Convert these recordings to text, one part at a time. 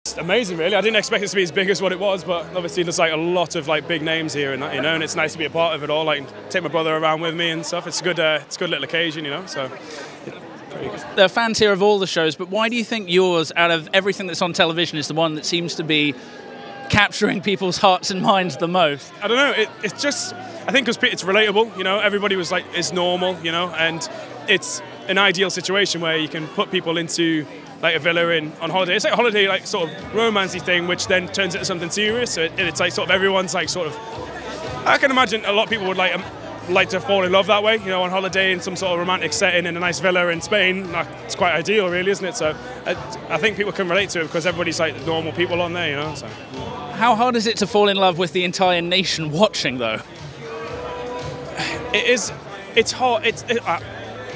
It's amazing, really. I didn't expect it to be as big as what it was, but obviously there's like a lot of like big names here and that, you know, and it's nice to be a part of it all. Like take my brother around with me and stuff. It's a good little occasion, you know. So. There are fans here of all the shows, but why do you think yours, out of everything that's on television, is the one that seems to be capturing people's hearts and minds the most? I don't know. It's just, I think because it's relatable, you know. Everybody was like, is normal, you know, and it's an ideal situation where you can put people into like a villa on holiday. It's like a holiday, like sort of romancy thing, which then turns into something serious. So it's like sort of everyone's like sort of. I can imagine a lot of people would like to fall in love that way, you know, on holiday in some sort of romantic setting in a nice villa in Spain. It's quite ideal, really, isn't it? So I think people can relate to it because everybody's like normal people on there, you know. So. How hard is it to fall in love with the entire nation watching, though? It is. It's hard.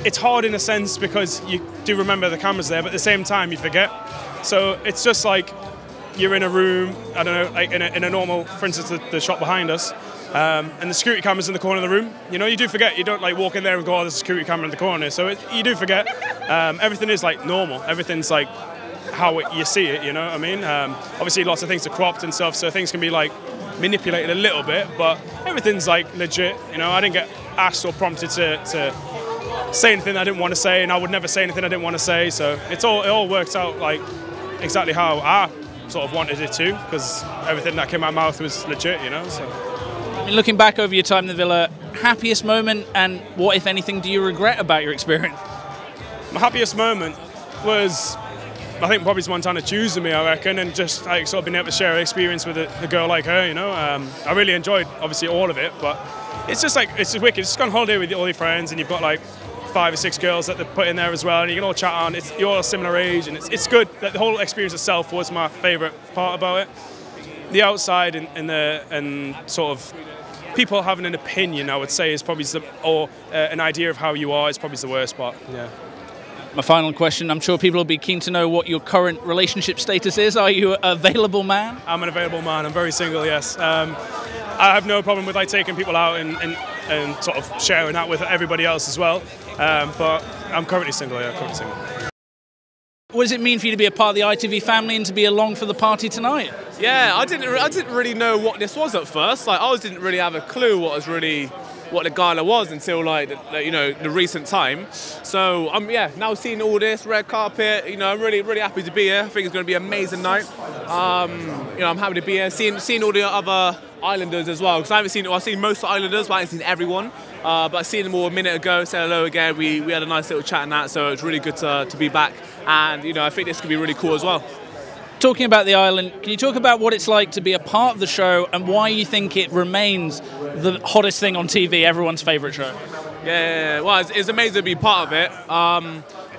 It's hard in a sense because you do remember the cameras there, but at the same time you forget. So it's just like you're in a room, I don't know, like in a normal, for instance, the shop behind us, and the security camera's in the corner of the room. You know, you do forget. You don't like walk in there and go, oh, there's a security camera in the corner. So you do forget. Everything is like normal. Everything's like how you see it, you know what I mean? Obviously lots of things are cropped and stuff, so things can be like manipulated a little bit, but everything's like legit, you know. I didn't get asked or prompted to say anything I didn't want to say, and I would never say anything I didn't want to say, so it all worked out like exactly how I sort of wanted it to, because everything that came out of my mouth was legit, you know. So. I mean, looking back over your time in the villa, happiest moment, and what, if anything, do you regret about your experience? My happiest moment was, I think, probably Montana choosing me, I reckon, and just like sort of being able to share an experience with a girl like her, you know. I really enjoyed, obviously, all of it, but it's just like, it's just wicked. It's just gone on holiday with all your friends, and you've got like 5 or 6 girls that they put in there as well, and you can all chat on. You're all a similar age, and it's good. That the whole experience itself was my favourite part about it. The outside and sort of people having an opinion, I would say, is probably an idea of how you are is probably the worst part. Yeah. My final question, I'm sure people will be keen to know what your current relationship status is. Are you an available man? I'm an available man. I'm very single, yes. I have no problem with like taking people out and sort of sharing that with everybody else as well. But I'm currently single, yeah, currently single. What does it mean for you to be a part of the ITV family and to be along for the party tonight? Yeah, I didn't really know what this was at first. Like, I didn't really have a clue what the gala was until the recent time. So now seeing all this red carpet, you know, I'm really happy to be here. I think it's going to be an amazing night. I'm happy to be here, seeing all the other Islanders as well, because I've seen most of the Islanders, but I haven't seen everyone. But I seen them all a minute ago. Said hello again. We had a nice little chat and that, so it's really good to be back. And you know, I think this could be really cool as well. Talking about the island, can you talk about what it's like to be a part of the show and why you think it remains the hottest thing on TV, everyone's favourite show? Yeah. Well, it's amazing to be part of it.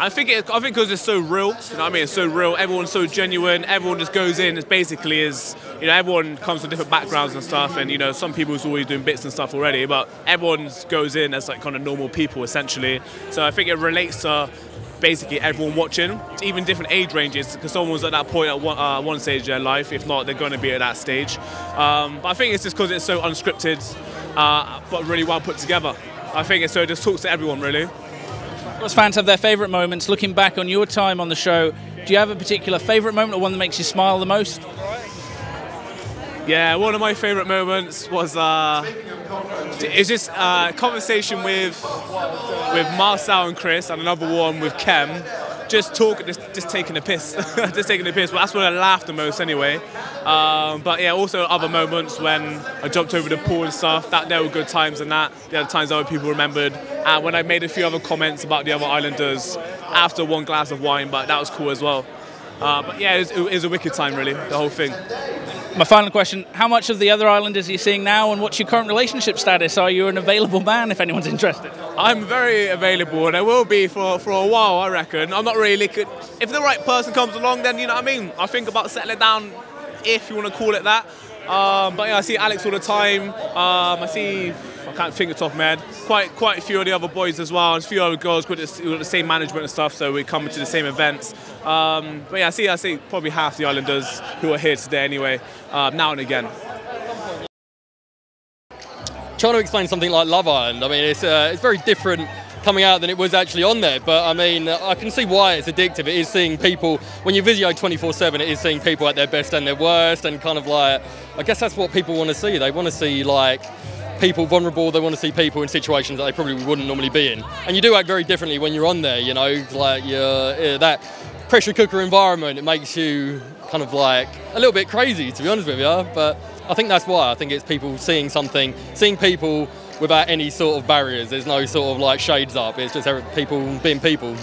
I think because it's so real, you know what I mean? It's so real. Everyone's so genuine. Everyone just goes in. It basically is, you know, everyone comes from different backgrounds and stuff. And you know, some people's always doing bits and stuff already, but everyone goes in as like kind of normal people essentially. So I think it relates to basically everyone watching, even different age ranges, because someone's at that point at one stage of their life. If not, they're going to be at that stage. But I think it's just because it's so unscripted, but really well put together. I think it just talks to everyone really. As fans have their favourite moments, looking back on your time on the show, do you have a particular favourite moment or one that makes you smile the most? Yeah, one of my favourite moments was it's just a conversation with Marcel and Chris, and another one with Kem. Just taking a piss, just taking a piss. But that's when I laughed the most anyway. But yeah, also other moments when I jumped over the pool and stuff. There were good times, and that the other times other people remembered. And when I made a few other comments about the other Islanders after one glass of wine, but that was cool as well. But yeah, it was a wicked time really, the whole thing. My final question, how much of the other Islanders are you seeing now, and what's your current relationship status? Are you an available man if anyone's interested? I'm very available, and I will be for a while, I reckon. I'm not really looking. If the right person comes along, then you know what I mean. I think about settling down, if you want to call it that. But yeah, I see Alex all the time. I can't think of the top of my head. Quite a few of the other boys as well. And a few other girls with the same management and stuff, so we come to the same events. But yeah, I see probably half the Islanders who are here today anyway, now and again. Trying to explain something like Love Island, I mean, it's very different coming out than it was actually on there. But I mean, I can see why it's addictive. It is seeing people, when you video 24/7, it is seeing people at their best and their worst, and kind of like, I guess that's what people want to see. They want to see like people vulnerable. They want to see people in situations that they probably wouldn't normally be in. And you do act very differently when you're on there, you know, like that pressure cooker environment, it makes you kind of like a little bit crazy, to be honest with you. But I think that's why. I think it's people seeing something, seeing people without any sort of barriers. There's no sort of like shades up. It's just people being people.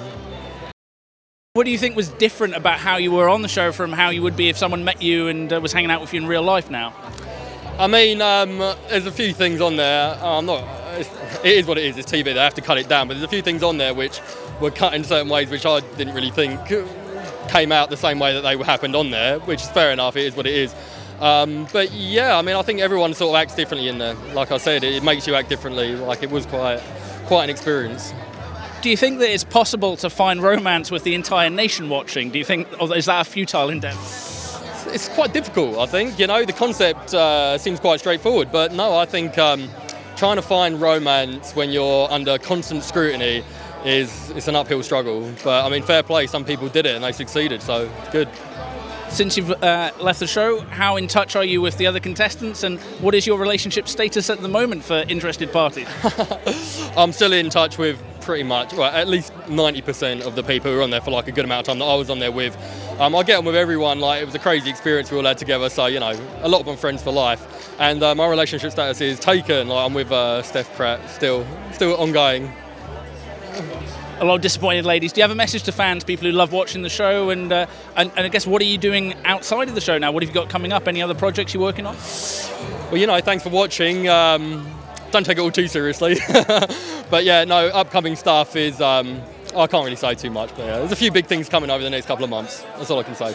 What do you think was different about how you were on the show from how you would be if someone met you and was hanging out with you in real life now? I mean, there's a few things on there. It is what it is. It's TV. They have to cut it down. But there's a few things on there which were cut in certain ways which I didn't really think came out the same way that they happened on there, which is fair enough. It is what it is. But yeah, I mean, I think everyone sort of acts differently in there. Like I said, it makes you act differently. Like it was quite an experience. Do you think that it's possible to find romance with the entire nation watching? Do you think, or is that a futile endeavour? It's quite difficult, I think. You know, the concept seems quite straightforward, but no, I think trying to find romance when you're under constant scrutiny it's an uphill struggle. But I mean, fair play, some people did it and they succeeded, so good. Since you've left the show, how in touch are you with the other contestants, and what is your relationship status at the moment for interested parties? I'm still in touch with pretty much, well, at least 90% of the people who are on there for like a good amount of time that I was on there with. I get on with everyone. Like, it was a crazy experience we all had together, so you know, a lot of them friends for life. And my relationship status is taken. Like, I'm with Steph Pratt, still ongoing. A lot of disappointed ladies. Do you have a message to fans, people who love watching the show, and I guess what are you doing outside of the show now? What have you got coming up? Any other projects you're working on? Well, you know, thanks for watching. Don't take it all too seriously. But yeah, no, upcoming stuff is, I can't really say too much, but yeah, there's a few big things coming over the next couple of months. That's all I can say.